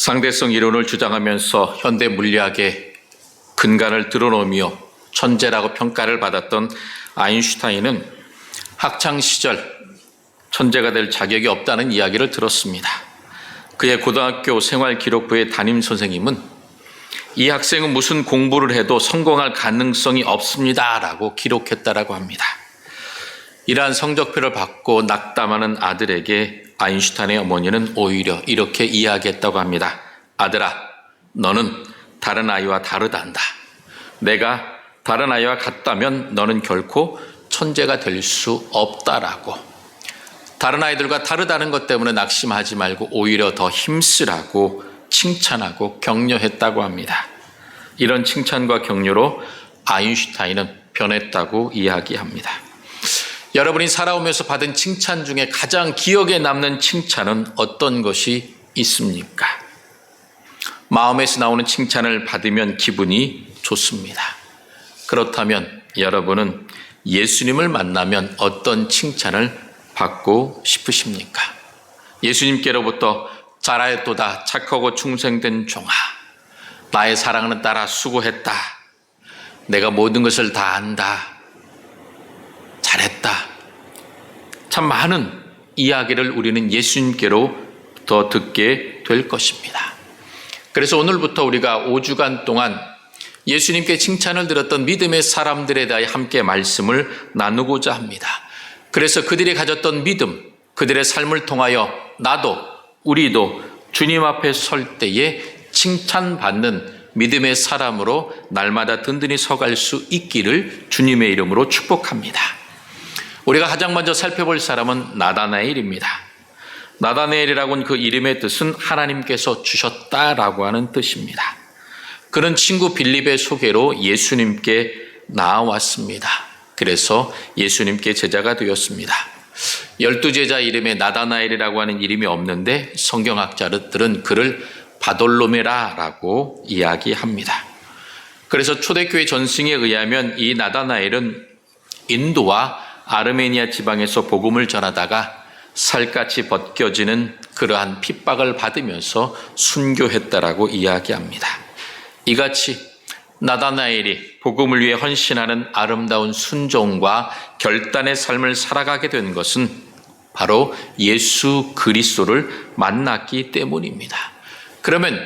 상대성 이론을 주장하면서 현대 물리학의 근간을 드러내며 천재라고 평가를 받았던 아인슈타인은 학창시절 천재가 될 자격이 없다는 이야기를 들었습니다. 그의 고등학교 생활기록부의 담임선생님은 이 학생은 무슨 공부를 해도 성공할 가능성이 없습니다 라고 기록했다라고 합니다. 이러한 성적표를 받고 낙담하는 아들에게 아인슈타인의 어머니는 오히려 이렇게 이야기했다고 합니다. 아들아, 너는 다른 아이와 다르단다. 내가 다른 아이와 같다면 너는 결코 천재가 될 수 없다라고. 다른 아이들과 다르다는 것 때문에 낙심하지 말고 오히려 더 힘쓰라고 칭찬하고 격려했다고 합니다. 이런 칭찬과 격려로 아인슈타인은 변했다고 이야기합니다. 여러분이 살아오면서 받은 칭찬 중에 가장 기억에 남는 칭찬은 어떤 것이 있습니까? 마음에서 나오는 칭찬을 받으면 기분이 좋습니다. 그렇다면 여러분은 예수님을 만나면 어떤 칭찬을 받고 싶으십니까? 예수님께로부터 잘하였도다 착하고 충성된 종아, 나의 사랑하는 딸아 수고했다. 내가 모든 것을 다 안다. 잘했다. 참 많은 이야기를 우리는 예수님께로 더 듣게 될 것입니다. 그래서 오늘부터 우리가 5주간 동안 예수님께 칭찬을 들었던 믿음의 사람들에 대해 함께 말씀을 나누고자 합니다. 그래서 그들이 가졌던 믿음, 그들의 삶을 통하여 나도 우리도 주님 앞에 설 때에 칭찬받는 믿음의 사람으로 날마다 든든히 서갈 수 있기를 주님의 이름으로 축복합니다. 우리가 가장 먼저 살펴볼 사람은 나다나엘입니다. 나다나엘이라고는 그 이름의 뜻은 하나님께서 주셨다라고 하는 뜻입니다. 그는 친구 빌립의 소개로 예수님께 나아왔습니다. 그래서 예수님께 제자가 되었습니다. 12제자 이름에 나다나엘이라고 하는 이름이 없는데 성경학자들은 그를 바돌로메라라고 이야기합니다. 그래서 초대교회 전승에 의하면 이 나다나엘은 인도와 아르메니아 지방에서 복음을 전하다가 살갗이 벗겨지는 그러한 핍박을 받으면서 순교했다라고 이야기합니다. 이같이 나다나엘이 복음을 위해 헌신하는 아름다운 순종과 결단의 삶을 살아가게 된 것은 바로 예수 그리스도를 만났기 때문입니다. 그러면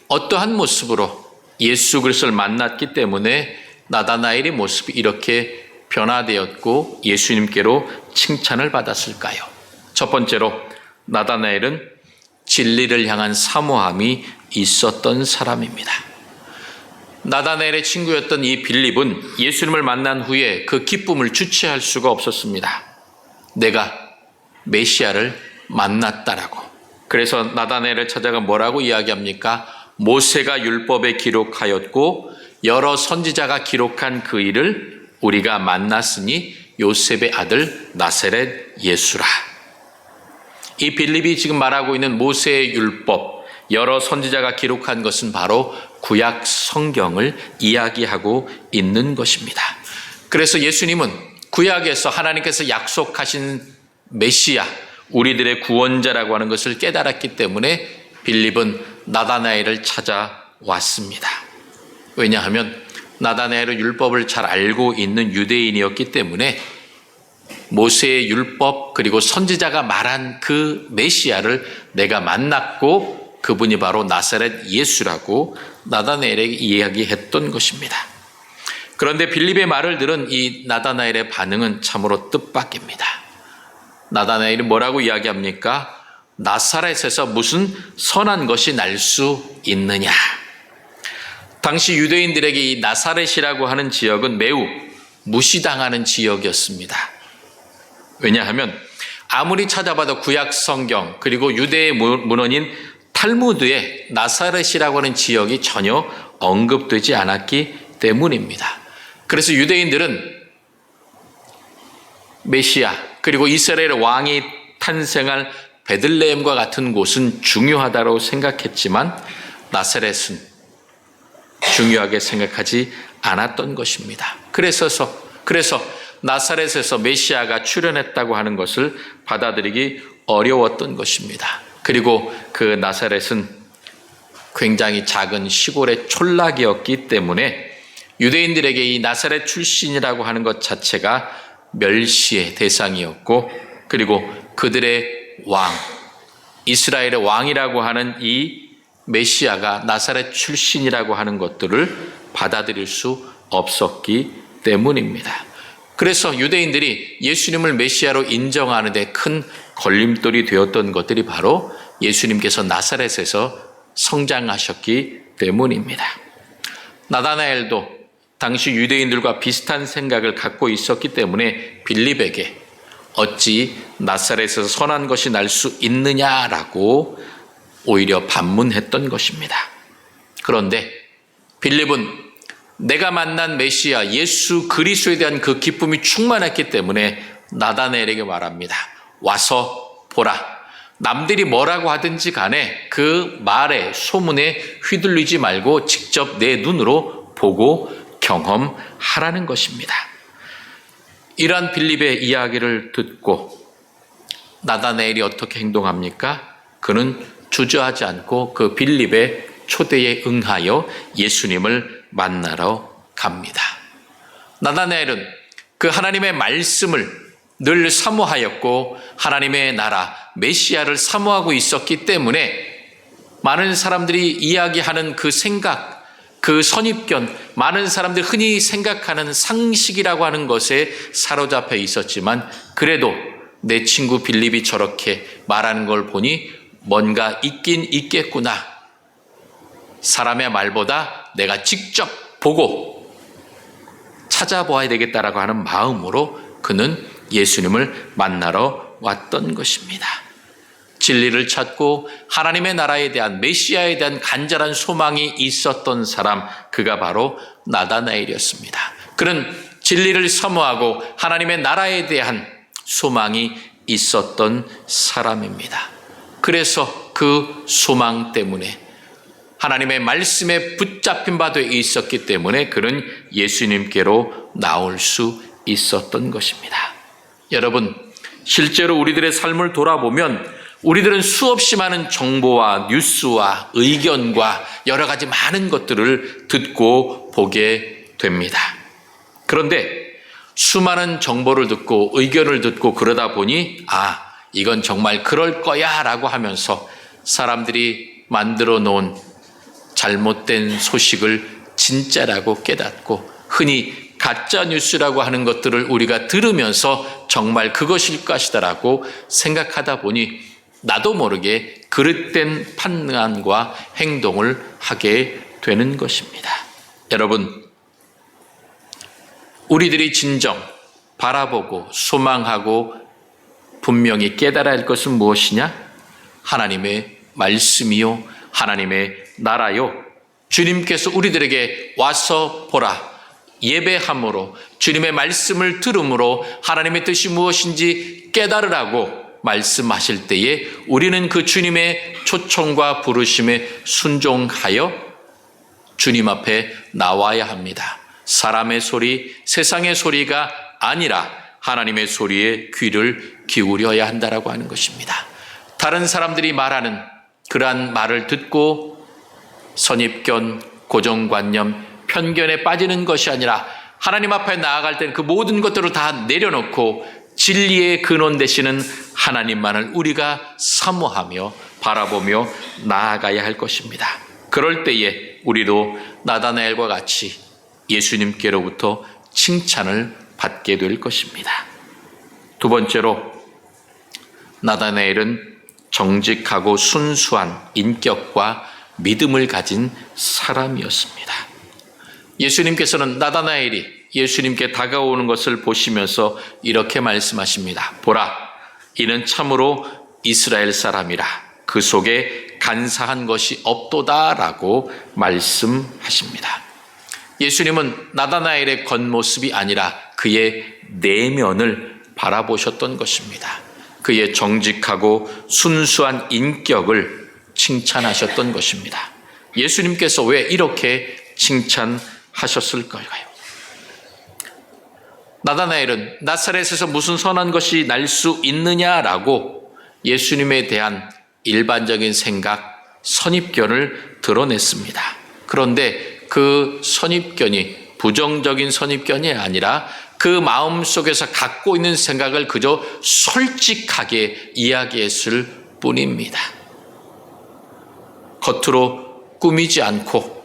어떠한 모습으로 예수 그리스도를 만났기 때문에 나다나엘의 모습이 이렇게 변화되었고 예수님께로 칭찬을 받았을까요? 첫 번째로 나다나엘은 진리를 향한 사모함이 있었던 사람입니다. 나다나엘의 친구였던 이 빌립은 예수님을 만난 후에 그 기쁨을 주체할 수가 없었습니다. 내가 메시아를 만났다라고. 그래서 나다나엘을 찾아가 뭐라고 이야기합니까? 모세가 율법에 기록하였고 여러 선지자가 기록한 그 일을 우리가 만났으니 요셉의 아들 나사렛 예수라. 이 빌립이 지금 말하고 있는 모세의 율법, 여러 선지자가 기록한 것은 바로 구약 성경을 이야기하고 있는 것입니다. 그래서 예수님은 구약에서 하나님께서 약속하신 메시아, 우리들의 구원자라고 하는 것을 깨달았기 때문에 빌립은 나다나엘을 찾아왔습니다. 왜냐하면 나다나엘은 율법을 잘 알고 있는 유대인이었기 때문에 모세의 율법 그리고 선지자가 말한 그 메시아를 내가 만났고 그분이 바로 나사렛 예수라고 나다나엘에게 이야기했던 것입니다. 그런데 빌립의 말을 들은 이 나다나엘의 반응은 참으로 뜻밖입니다. 나다나엘이 뭐라고 이야기합니까? 나사렛에서 무슨 선한 것이 날 수 있느냐. 당시 유대인들에게 이 나사렛이라고 하는 지역은 매우 무시당하는 지역이었습니다. 왜냐하면 아무리 찾아봐도 구약 성경 그리고 유대의 문헌인 탈무드에 나사렛이라고 하는 지역이 전혀 언급되지 않았기 때문입니다. 그래서 유대인들은 메시아 그리고 이스라엘의 왕이 탄생할 베들레헴과 같은 곳은 중요하다고 생각했지만 나사렛은 중요하게 생각하지 않았던 것입니다. 그래서 나사렛에서 메시아가 출현했다고 하는 것을 받아들이기 어려웠던 것입니다. 그리고 그 나사렛은 굉장히 작은 시골의 촌락이었기 때문에 유대인들에게 이 나사렛 출신이라고 하는 것 자체가 멸시의 대상이었고, 그리고 그들의 왕, 이스라엘의 왕이라고 하는 이 메시아가 나사렛 출신이라고 하는 것들을 받아들일 수 없었기 때문입니다. 그래서 유대인들이 예수님을 메시아로 인정하는 데 큰 걸림돌이 되었던 것들이 바로 예수님께서 나사렛에서 성장하셨기 때문입니다. 나다나엘도 당시 유대인들과 비슷한 생각을 갖고 있었기 때문에 빌립에게 어찌 나사렛에서 선한 것이 날 수 있느냐라고 오히려 반문했던 것입니다. 그런데 빌립은 내가 만난 메시아 예수 그리스도에 대한 그 기쁨이 충만했기 때문에 나다나엘에게 말합니다. 와서 보라. 남들이 뭐라고 하든지 간에 그 말에 소문에 휘둘리지 말고 직접 내 눈으로 보고 경험하라는 것입니다. 이러한 빌립의 이야기를 듣고 나다나엘이 어떻게 행동합니까? 그는 주저하지 않고 그 빌립의 초대에 응하여 예수님을 만나러 갑니다. 나다나엘은 그 하나님의 말씀을 늘 사모하였고 하나님의 나라 메시아를 사모하고 있었기 때문에 많은 사람들이 이야기하는 그 생각, 그 선입견, 많은 사람들이 흔히 생각하는 상식이라고 하는 것에 사로잡혀 있었지만 그래도 내 친구 빌립이 저렇게 말하는 걸 보니 뭔가 있긴 있겠구나. 사람의 말보다 내가 직접 보고 찾아보아야 되겠다라고 하는 마음으로 그는 예수님을 만나러 왔던 것입니다. 진리를 찾고 하나님의 나라에 대한 메시아에 대한 간절한 소망이 있었던 사람, 그가 바로 나다나엘이었습니다. 그는 진리를 사모하고 하나님의 나라에 대한 소망이 있었던 사람입니다. 그래서 그 소망 때문에 하나님의 말씀에 붙잡힌 바 되어 있었기 때문에 그는 예수님께로 나올 수 있었던 것입니다. 여러분, 실제로 우리들의 삶을 돌아보면 우리들은 수없이 많은 정보와 뉴스와 의견과 여러 가지 많은 것들을 듣고 보게 됩니다. 그런데 수많은 정보를 듣고 의견을 듣고 그러다 보니 이건 정말 그럴 거야 라고 하면서 사람들이 만들어 놓은 잘못된 소식을 진짜라고 깨닫고 흔히 가짜 뉴스라고 하는 것들을 우리가 들으면서 정말 그것일 것이다라고 생각하다 보니 나도 모르게 그릇된 판단과 행동을 하게 되는 것입니다. 여러분, 우리들이 진정 바라보고 소망하고 분명히 깨달아야 할 것은 무엇이냐? 하나님의 말씀이요, 하나님의 나라요. 주님께서 우리들에게 와서 보라, 예배함으로 주님의 말씀을 들음으로 하나님의 뜻이 무엇인지 깨달으라고 말씀하실 때에 우리는 그 주님의 초청과 부르심에 순종하여 주님 앞에 나와야 합니다. 사람의 소리, 세상의 소리가 아니라 하나님의 소리에 귀를 기울여야 한다라고 하는 것입니다. 다른 사람들이 말하는 그러한 말을 듣고 선입견, 고정관념, 편견에 빠지는 것이 아니라 하나님 앞에 나아갈 때는 그 모든 것들을 다 내려놓고 진리의 근원 되시는 하나님만을 우리가 사모하며 바라보며 나아가야 할 것입니다. 그럴 때에 우리도 나다나엘과 같이 예수님께로부터 칭찬을 받게 될 것입니다. 두 번째로, 나다나엘은 정직하고 순수한 인격과 믿음을 가진 사람이었습니다. 예수님께서는 나다나엘이 예수님께 다가오는 것을 보시면서 이렇게 말씀하십니다. 보라, 이는 참으로 이스라엘 사람이라 그 속에 간사한 것이 없도다라고 말씀하십니다. 예수님은 나다나엘의 겉모습이 아니라 그의 내면을 바라보셨던 것입니다. 그의 정직하고 순수한 인격을 칭찬하셨던 것입니다. 예수님께서 왜 이렇게 칭찬하셨을까요? 나다나엘은 나사렛에서 무슨 선한 것이 날 수 있느냐라고 예수님에 대한 일반적인 생각, 선입견을 드러냈습니다. 그런데 그 선입견이 부정적인 선입견이 아니라 그 마음 속에서 갖고 있는 생각을 그저 솔직하게 이야기했을 뿐입니다. 겉으로 꾸미지 않고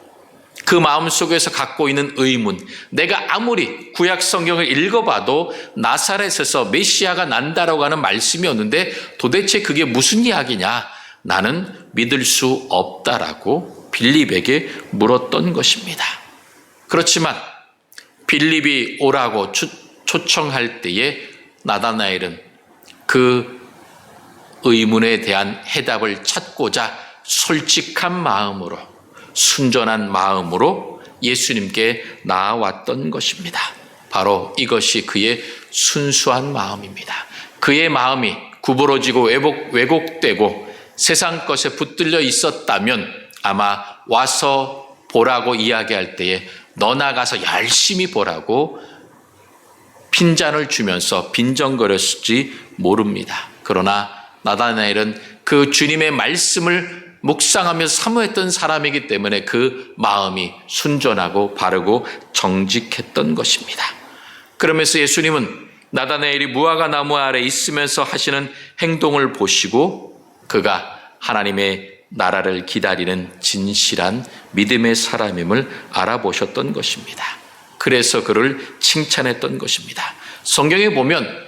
그 마음 속에서 갖고 있는 의문, 내가 아무리 구약 성경을 읽어봐도 나사렛에서 메시아가 난다라고 하는 말씀이었는데 도대체 그게 무슨 이야기냐? 나는 믿을 수 없다라고 빌립에게 물었던 것입니다. 그렇지만 빌립이 오라고 초청할 때에 나다나엘은 그 의문에 대한 해답을 찾고자 솔직한 마음으로, 순전한 마음으로 예수님께 나아왔던 것입니다. 바로 이것이 그의 순수한 마음입니다. 그의 마음이 구부러지고 왜곡되고 세상 것에 붙들려 있었다면 아마 와서 보라고 이야기할 때에 너 나가서 열심히 보라고 핀잔을 주면서 빈정거렸을지 모릅니다. 그러나 나다나엘은 그 주님의 말씀을 묵상하며 사모했던 사람이기 때문에 그 마음이 순전하고 바르고 정직했던 것입니다. 그러면서 예수님은 나다나엘이 무화과 나무 아래 있으면서 하시는 행동을 보시고 그가 하나님의 나라를 기다리는 진실한 믿음의 사람임을 알아보셨던 것입니다. 그래서 그를 칭찬했던 것입니다. 성경에 보면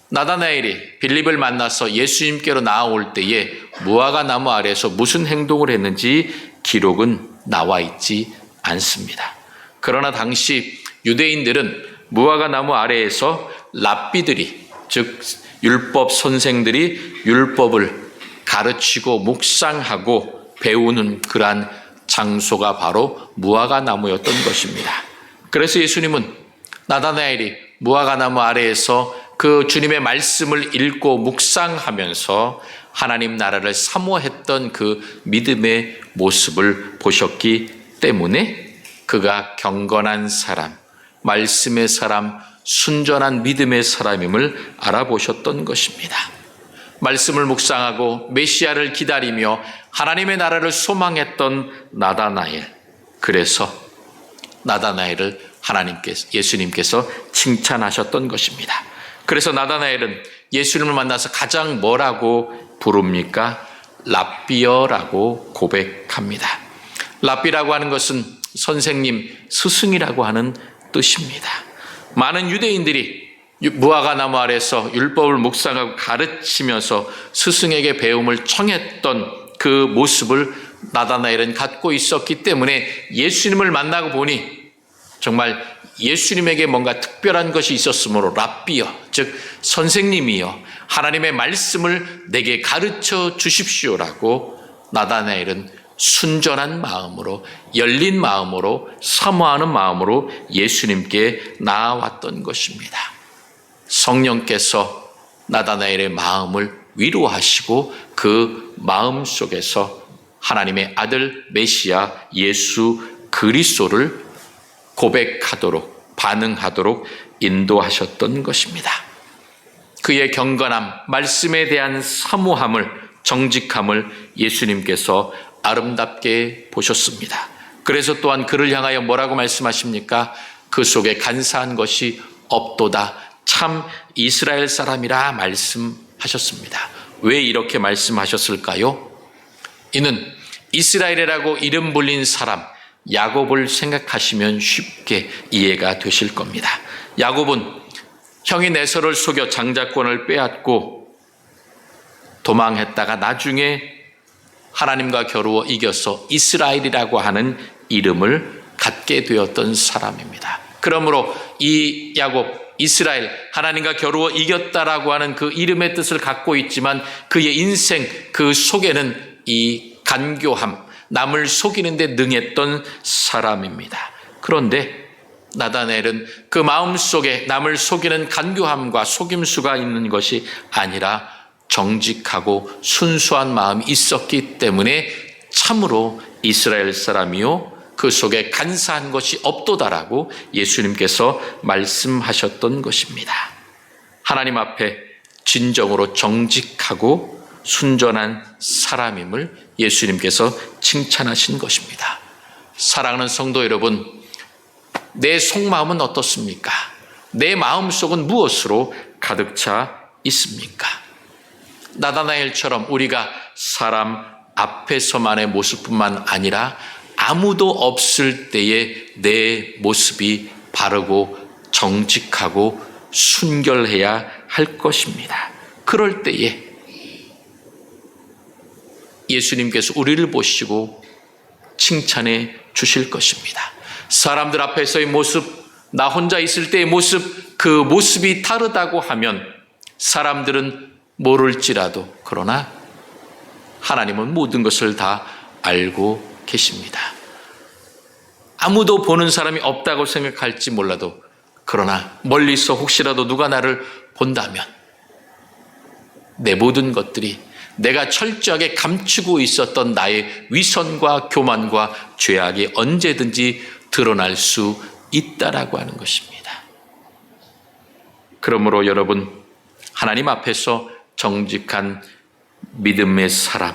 나다나엘이 빌립을 만나서 예수님께로 나아올 때에 무화과 나무 아래에서 무슨 행동을 했는지 기록은 나와 있지 않습니다. 그러나 당시 유대인들은 무화과 나무 아래에서 랍비들이, 즉 율법 선생들이 율법을 가르치고 묵상하고 배우는 그러한 장소가 바로 무화과 나무였던 것입니다. 그래서 예수님은 나다나엘이 무화과 나무 아래에서 그 주님의 말씀을 읽고 묵상하면서 하나님 나라를 사모했던 그 믿음의 모습을 보셨기 때문에 그가 경건한 사람, 말씀의 사람, 순전한 믿음의 사람임을 알아보셨던 것입니다. 말씀을 묵상하고 메시아를 기다리며 하나님의 나라를 소망했던 나다나엘, 그래서 나다나엘을 예수님께서 칭찬하셨던 것입니다. 그래서 나다나엘은 예수님을 만나서 가장 뭐라고 부릅니까? 랍비여라고 고백합니다. 랍비라고 하는 것은 선생님, 스승이라고 하는 뜻입니다. 많은 유대인들이 무화과 나무 아래서 율법을 묵상하고 가르치면서 스승에게 배움을 청했던 그 모습을 나다나엘은 갖고 있었기 때문에 예수님을 만나고 보니 정말 예수님에게 뭔가 특별한 것이 있었으므로 랍비여, 즉 선생님이여, 하나님의 말씀을 내게 가르쳐 주십시오라고 나다나엘은 순전한 마음으로, 열린 마음으로, 사모하는 마음으로 예수님께 나아왔던 것입니다. 성령께서 나다나엘의 마음을 위로하시고 그 마음 속에서 하나님의 아들 메시아 예수 그리스도를 고백하도록, 반응하도록 인도하셨던 것입니다. 그의 경건함, 말씀에 대한 사모함을, 정직함을 예수님께서 아름답게 보셨습니다. 그래서 또한 그를 향하여 뭐라고 말씀하십니까? 그 속에 간사한 것이 없도다. 참 이스라엘 사람이라 말씀하셨습니다. 왜 이렇게 말씀하셨을까요? 이는 이스라엘이라고 이름 불린 사람 야곱을 생각하시면 쉽게 이해가 되실 겁니다. 야곱은 형이 에서를 속여 장자권을 빼앗고 도망했다가 나중에 하나님과 겨루어 이겨서 이스라엘이라고 하는 이름을 갖게 되었던 사람입니다. 그러므로 이 야곱, 이스라엘, 하나님과 겨루어 이겼다라고 하는 그 이름의 뜻을 갖고 있지만 그의 인생 그 속에는 이 간교함, 남을 속이는 데 능했던 사람입니다. 그런데 나다나엘은 그 마음속에 남을 속이는 간교함과 속임수가 있는 것이 아니라 정직하고 순수한 마음이 있었기 때문에 참으로 이스라엘 사람이요 그 속에 간사한 것이 없도다라고 예수님께서 말씀하셨던 것입니다. 하나님 앞에 진정으로 정직하고 순전한 사람임을 예수님께서 칭찬하신 것입니다. 사랑하는 성도 여러분, 내 속마음은 어떻습니까? 내 마음속은 무엇으로 가득 차 있습니까? 나다나엘처럼 우리가 사람 앞에서만의 모습뿐만 아니라 아무도 없을 때에 내 모습이 바르고 정직하고 순결해야 할 것입니다. 그럴 때에 예수님께서 우리를 보시고 칭찬해 주실 것입니다. 사람들 앞에서의 모습, 나 혼자 있을 때의 모습, 그 모습이 다르다고 하면 사람들은 모를지라도, 그러나 하나님은 모든 것을 다 알고 계십니다. 아무도 보는 사람이 없다고 생각할지 몰라도, 그러나 멀리서 혹시라도 누가 나를 본다면 내 모든 것들이 내가 철저하게 감추고 있었던 나의 위선과 교만과 죄악이 언제든지 드러날 수 있다라고 하는 것입니다. 그러므로 여러분, 하나님 앞에서 정직한 믿음의 사람,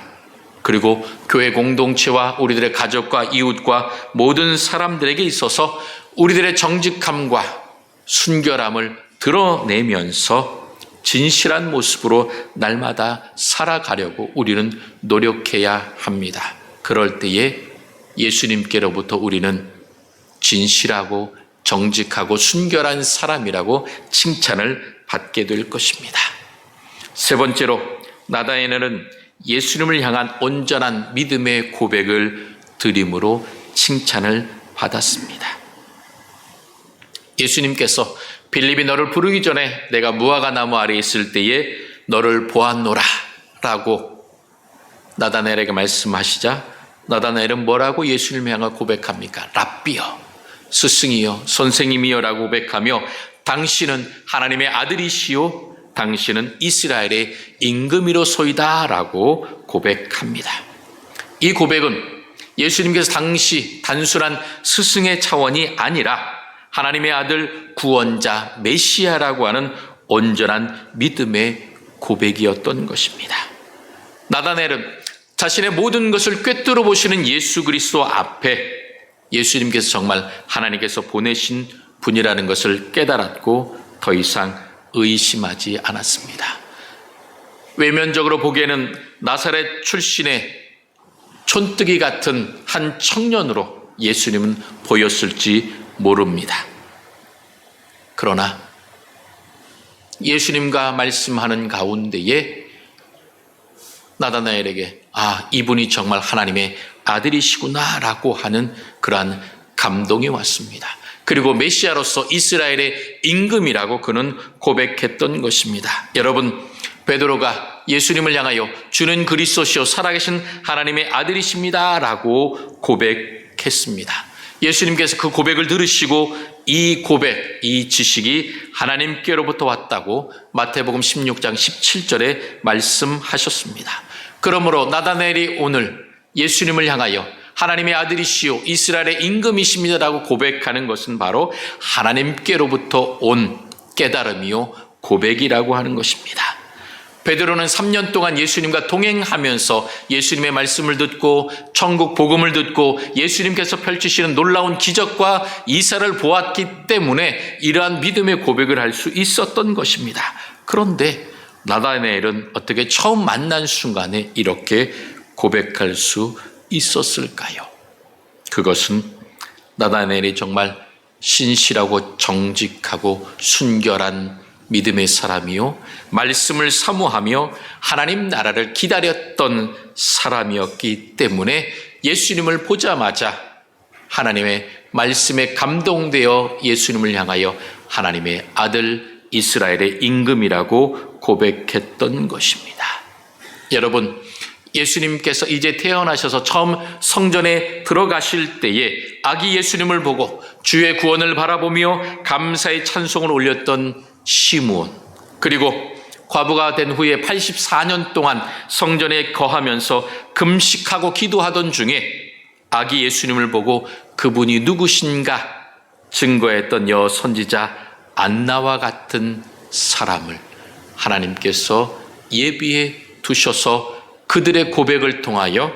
그리고 교회 공동체와 우리들의 가족과 이웃과 모든 사람들에게 있어서 우리들의 정직함과 순결함을 드러내면서 진실한 모습으로 날마다 살아가려고 우리는 노력해야 합니다. 그럴 때에 예수님께로부터 우리는 진실하고 정직하고 순결한 사람이라고 칭찬을 받게 될 것입니다. 세 번째로, 나다나엘은 예수님을 향한 온전한 믿음의 고백을 드림으로 칭찬을 받았습니다. 예수님께서 빌립이 너를 부르기 전에 내가 무화과 나무 아래에 있을 때에 너를 보았노라 라고 나다나엘에게 말씀하시자, 나다나엘은 뭐라고 예수님을 향해 고백합니까? 랍비여, 스승이여, 선생님이여 라고 고백하며, 당신은 하나님의 아들이시요 당신은 이스라엘의 임금이로소이다 라고 고백합니다. 이 고백은 예수님께서 당시 단순한 스승의 차원이 아니라 하나님의 아들 구원자 메시아라고 하는 온전한 믿음의 고백이었던 것입니다. 나다나엘은 자신의 모든 것을 꿰뚫어 보시는 예수 그리스도 앞에 예수님께서 정말 하나님께서 보내신 분이라는 것을 깨달았고 더 이상 의심하지 않았습니다. 외면적으로 보기에는 나사렛 출신의 촌뜨기 같은 한 청년으로 예수님은 보였을지 모릅니다. 그러나 예수님과 말씀하는 가운데에 나다나엘에게 이분이 정말 하나님의 아들이시구나 라고 하는 그러한 감동이 왔습니다. 그리고 메시아로서 이스라엘의 임금이라고 그는 고백했던 것입니다. 여러분, 베드로가 예수님을 향하여 주는 그리스도시요 살아계신 하나님의 아들이십니다 라고 고백했습니다. 예수님께서 그 고백을 들으시고 이 고백, 이 지식이 하나님께로부터 왔다고 마태복음 16장 17절에 말씀하셨습니다. 그러므로 나다나엘이 오늘 예수님을 향하여 하나님의 아들이시요 이스라엘의 임금이십니다라고 고백하는 것은 바로 하나님께로부터 온 깨달음이요 고백이라고 하는 것입니다. 베드로는 3년 동안 예수님과 동행하면서 예수님의 말씀을 듣고 천국 복음을 듣고 예수님께서 펼치시는 놀라운 기적과 이사를 보았기 때문에 이러한 믿음의 고백을 할 수 있었던 것입니다. 그런데 나다나엘은 어떻게 처음 만난 순간에 이렇게 고백할 수 있었을까요? 그것은 나다나엘이 정말 신실하고 정직하고 순결한 믿음의 사람이요 말씀을 사모하며 하나님 나라를 기다렸던 사람이었기 때문에 예수님을 보자마자 하나님의 말씀에 감동되어 예수님을 향하여 하나님의 아들 이스라엘의 임금이라고 고백했던 것입니다. 여러분, 예수님께서 이제 태어나셔서 처음 성전에 들어가실 때에 아기 예수님을 보고 주의 구원을 바라보며 감사의 찬송을 올렸던 시므온, 그리고 과부가 된 후에 84년 동안 성전에 거하면서 금식하고 기도하던 중에 아기 예수님을 보고 그분이 누구신가 증거했던 여선지자 안나와 같은 사람을 하나님께서 예비해 두셔서 그들의 고백을 통하여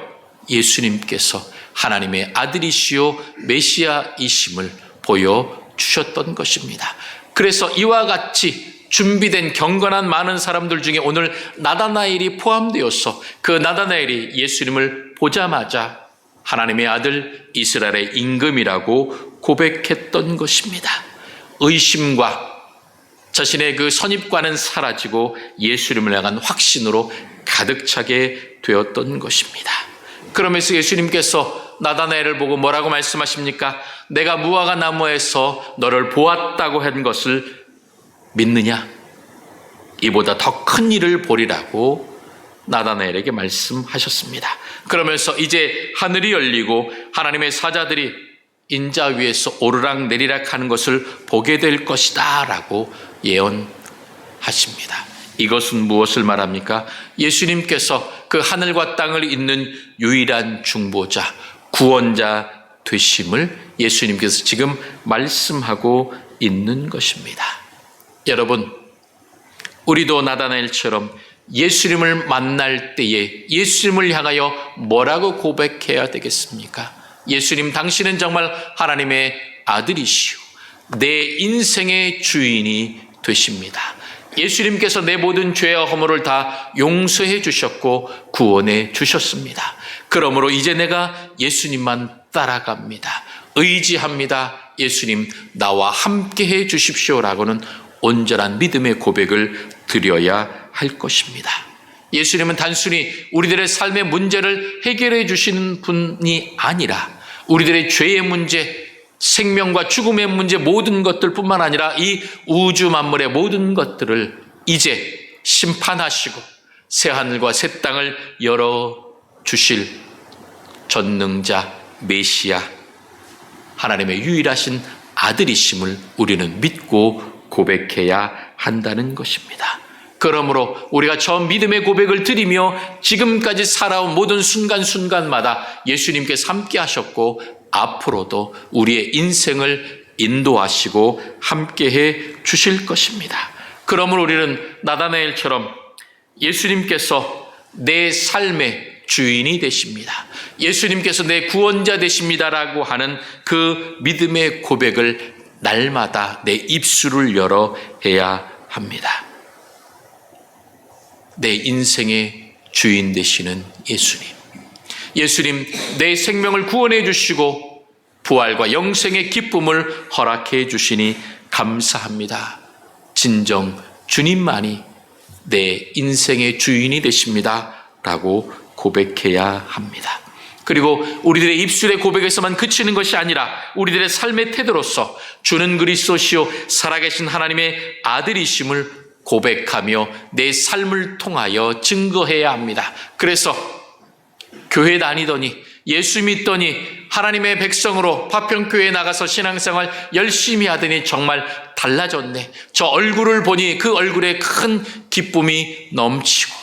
예수님께서 하나님의 아들이시요 메시아이심을 보여주셨던 것입니다. 그래서 이와 같이 준비된 경건한 많은 사람들 중에 오늘 나다나엘이 포함되어서 그 나다나엘이 예수님을 보자마자 하나님의 아들 이스라엘의 임금이라고 고백했던 것입니다. 의심과 자신의 그 선입과는 사라지고 예수님을 향한 확신으로 가득 차게 되었던 것입니다. 그러면서 예수님께서 나다나엘을 보고 뭐라고 말씀하십니까? 내가 무화과 나무에서 너를 보았다고 한 것을 믿느냐? 이보다 더 큰 일을 보리라고 나다나엘에게 말씀하셨습니다. 그러면서 이제 하늘이 열리고 하나님의 사자들이 인자 위에서 오르락 내리락 하는 것을 보게 될 것이다 라고 예언하십니다. 이것은 무엇을 말합니까? 예수님께서 그 하늘과 땅을 잇는 유일한 중보자, 구원자 되심을 예수님께서 지금 말씀하고 있는 것입니다. 여러분, 우리도 나다나엘처럼 예수님을 만날 때에 예수님을 향하여 뭐라고 고백해야 되겠습니까? 예수님, 당신은 정말 하나님의 아들이시오. 내 인생의 주인이 되십니다. 예수님께서 내 모든 죄와 허물을 다 용서해 주셨고 구원해 주셨습니다. 그러므로 이제 내가 예수님만 따라갑니다. 의지합니다. 예수님, 나와 함께 해 주십시오라고는 온전한 믿음의 고백을 드려야 할 것입니다. 예수님은 단순히 우리들의 삶의 문제를 해결해 주시는 분이 아니라 우리들의 죄의 문제, 생명과 죽음의 문제 모든 것들뿐만 아니라 이 우주 만물의 모든 것들을 이제 심판하시고 새하늘과 새 땅을 열어주실 전능자 메시아 하나님의 유일하신 아들이심을 우리는 믿고 고백해야 한다는 것입니다. 그러므로 우리가 저 믿음의 고백을 드리며 지금까지 살아온 모든 순간순간마다 예수님께서 함께 하셨고 앞으로도 우리의 인생을 인도하시고 함께해 주실 것입니다. 그러므로 우리는 나다나엘처럼 예수님께서 내 삶의 주인이 되십니다. 예수님께서 내 구원자 되십니다라고 하는 그 믿음의 고백을 날마다 내 입술을 열어 해야 합니다. 내 인생의 주인 되시는 예수님. 예수님, 내 생명을 구원해 주시고 부활과 영생의 기쁨을 허락해 주시니 감사합니다. 진정 주님만이 내 인생의 주인이 되십니다. 라고 고백해야 합니다. 그리고 우리들의 입술의 고백에서만 그치는 것이 아니라 우리들의 삶의 태도로서 주는 그리스도시요 살아계신 하나님의 아들이심을 고백하며 내 삶을 통하여 증거해야 합니다. 그래서 교회 다니더니 예수 믿더니 하나님의 백성으로 파평교회에 나가서 신앙생활 열심히 하더니 정말 달라졌네. 저 얼굴을 보니 그 얼굴에 큰 기쁨이 넘치고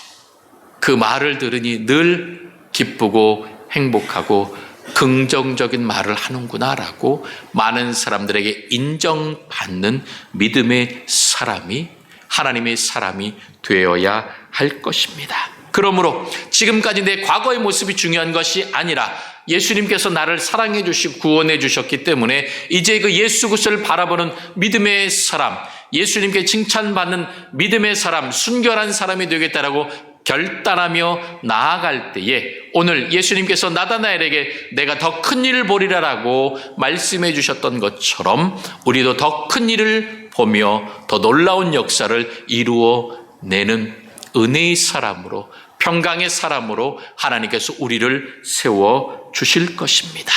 그 말을 들으니 늘 기쁘고 행복하고 긍정적인 말을 하는구나라고 많은 사람들에게 인정받는 믿음의 사람이 하나님의 사람이 되어야 할 것입니다. 그러므로 지금까지 내 과거의 모습이 중요한 것이 아니라 예수님께서 나를 사랑해 주시고 구원해 주셨기 때문에 이제 그 예수 그리스도를 바라보는 믿음의 사람, 예수님께 칭찬받는 믿음의 사람, 순결한 사람이 되겠다라고 결단하며 나아갈 때에 오늘 예수님께서 나다나엘에게 내가 더 큰 일을 보리라라고 말씀해 주셨던 것처럼 우리도 더 큰 일을 보며 더 놀라운 역사를 이루어내는 은혜의 사람으로 평강의 사람으로 하나님께서 우리를 세워주실 것입니다.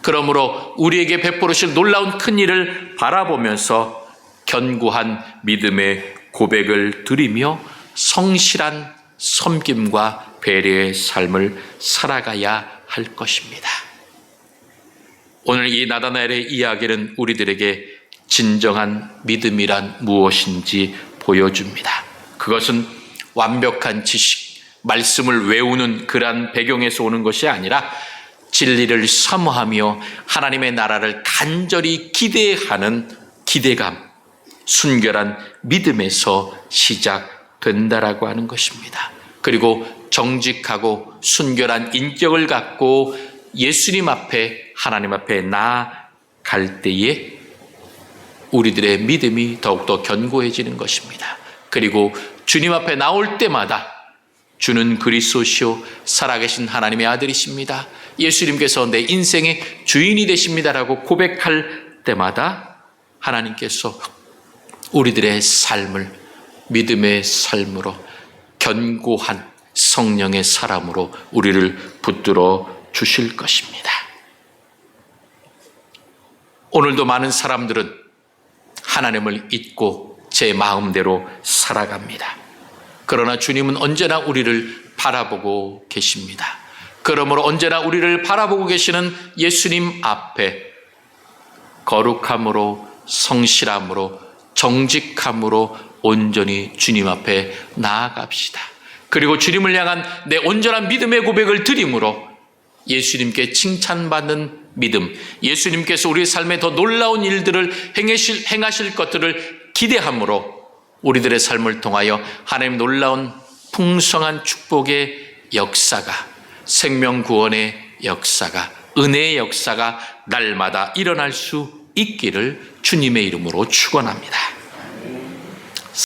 그러므로 우리에게 베풀으실 놀라운 큰 일을 바라보면서 견고한 믿음의 고백을 드리며 성실한 섬김과 배려의 삶을 살아가야 할 것입니다. 오늘 이 나다나엘의 이야기는 우리들에게 진정한 믿음이란 무엇인지 보여줍니다. 그것은 완벽한 지식, 말씀을 외우는 그러한 배경에서 오는 것이 아니라 진리를 사모하며 하나님의 나라를 간절히 기대하는 기대감, 순결한 믿음에서 시작된다라고 하는 것입니다. 그리고 정직하고 순결한 인격을 갖고 예수님 앞에, 하나님 앞에 나아갈 때에 우리들의 믿음이 더욱더 견고해지는 것입니다. 그리고 주님 앞에 나올 때마다 주는 그리스도시요 살아계신 하나님의 아들이십니다, 예수님께서 내 인생의 주인이 되십니다라고 고백할 때마다 하나님께서 우리들의 삶을 믿음의 삶으로, 견고한 성령의 사람으로 우리를 붙들어 주실 것입니다. 오늘도 많은 사람들은 하나님을 잊고 제 마음대로 살아갑니다. 그러나 주님은 언제나 우리를 바라보고 계십니다. 그러므로 언제나 우리를 바라보고 계시는 예수님 앞에 거룩함으로, 성실함으로, 정직함으로 온전히 주님 앞에 나아갑시다. 그리고 주님을 향한 내 온전한 믿음의 고백을 드림으로 예수님께 칭찬받는 믿음, 예수님께서 우리의 삶에 더 놀라운 일들을 행하실 것들을 기대함으로 우리들의 삶을 통하여 하나님 놀라운 풍성한 축복의 역사가, 생명 구원의 역사가, 은혜의 역사가 날마다 일어날 수 있기를 주님의 이름으로 축원합니다.